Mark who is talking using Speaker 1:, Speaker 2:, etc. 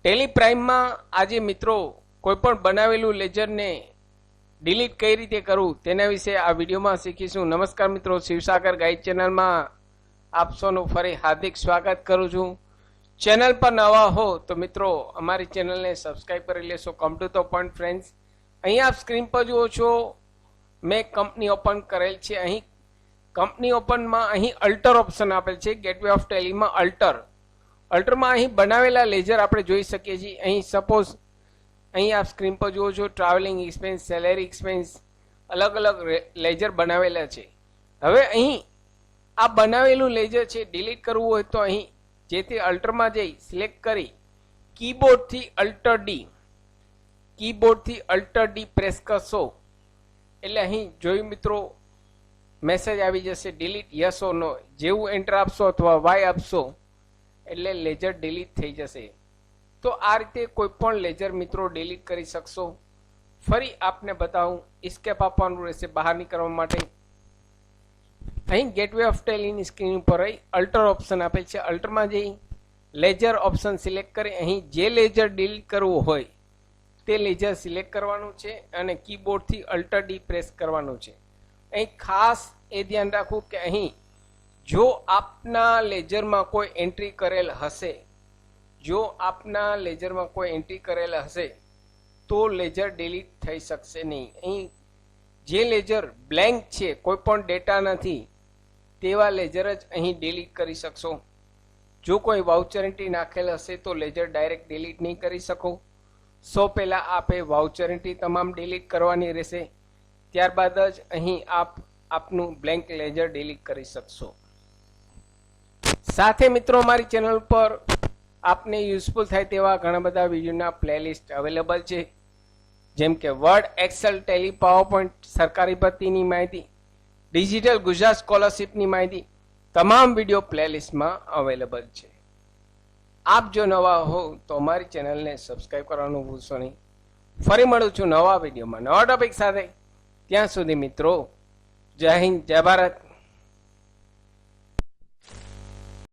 Speaker 1: Tally પ્રાઇમમાં આજે મિત્રો કોઈપણ બનાવેલું લેજરને ડિલીટ કઈ રીતે કરવું તેના વિશે આ વિડીયોમાં શીખીશું. નમસ્કાર મિત્રો, શિવસાગર ગાઈડ ચેનલમાં આપ સૌનું ફરી હાર્દિક સ્વાગત કરું છું. ચેનલ પર નવા હો તો મિત્રો અમારી ચેનલને સબસ્ક્રાઈબ કરી લેશો. Come to the point friends, અહીં આપ સ્ક્રીન પર જુઓ છો મેં કંપની ઓપન કરેલ છે. અહીં કંપની ઓપનમાં અહીં અલ્ટર ઓપ્શન આપેલ છે. ગેટવે ઓફ ટેલીમાં અલ્ટરમાં અહીં બનાવેલા લેજર આપણે જોઈ શકીએ છીએ. અહીં સપોઝ અહીં આપ સ્ક્રીન પર જુઓ છો ટ્રાવેલિંગ એક્સપેન્સ, સેલેરી એક્સપેન્સ, અલગ અલગ લેજર બનાવેલા છે. હવે અહીં આ બનાવેલું લેજર છે ડિલીટ કરવું હોય તો અહીં જે તે અલ્ટરમાં જઈ સિલેક્ટ કરી કીબોર્ડથી અલ્ટર ડી પ્રેસ કરશો એટલે અહીં જોયું મિત્રો મેસેજ આવી જશે ડિલીટ યસ ઓર નો. જેવું એન્ટર આપશો અથવા વાય આપશો એટલે લેજર ડિલીટ થઈ જશે. તો આ રીતે કોઈ પણ લેજર મિત્રો ડિલીટ કરી શકશો. ફરી આપને બતાવું, એસ્કેપ આપવાનું રહેશે બહાર નીકળવા માટે. અહીં ગેટવે ઓફ ટેલીની સ્ક્રીન ઉપર રહી અલ્ટર ઓપ્શન આપેલ છે. અલ્ટરમાં જઈ લેજર ઓપ્શન સિલેક્ટ કરી અહીં જે લેજર ડિલીટ કરવું હોય તે લેજર સિલેક્ટ કરવાનું છે અને કીબોર્ડથી અલ્ટર ડી પ્રેસ કરવાનું છે. અહીં ખાસ એ ધ્યાન રાખવું કે અહીં જો આપના લેજરમાં કોઈ એન્ટ્રી કરેલ હશે તો લેજર ડિલીટ થઈ શકશે નહીં. અહીં જે લેજર બ્લેન્ક છે, કોઈ પણ ડેટા નથી, તેવા લેજર જ અહીં ડિલીટ કરી શકશો. જો કોઈ વાઉચર એન્ટ્રી નાખેલ હશે તો લેજર ડાયરેક્ટ ડિલીટ નહીં કરી શકો. સૌ પહેલાં આપે વાઉચર એન્ટ્રી તમામ ડિલીટ કરવાની રહેશે. ત્યારબાદ જ અહીં આપનું બ્લેન્ક લેજર ડિલીટ કરી શકશો. સાથે મિત્રો અમારી ચેનલ પર આપને યુઝફુલ થાય તેવા ઘણા બધા વિડીયોના પ્લેલિસ્ટ અવેલેબલ છે, જેમ કે વર્ડ, એક્સેલ, ટેલી, પાવરપોઈન્ટ, સરકારી ભરતીની માહિતી, ડિજિટલ ગુજરાત સ્કોલરશિપની માહિતી, તમામ વિડીયો પ્લેલિસ્ટમાં અવેલેબલ છે. આપ જો નવા હો તો અમારી ચેનલને સબસ્ક્રાઈબ કરવાનું ભૂલશો નહીં. ફરી મળું છું નવા વિડીયોમાં નવા ટોપિક સાથે. ત્યાં સુધી મિત્રો જય હિન્દ, જય ભારત.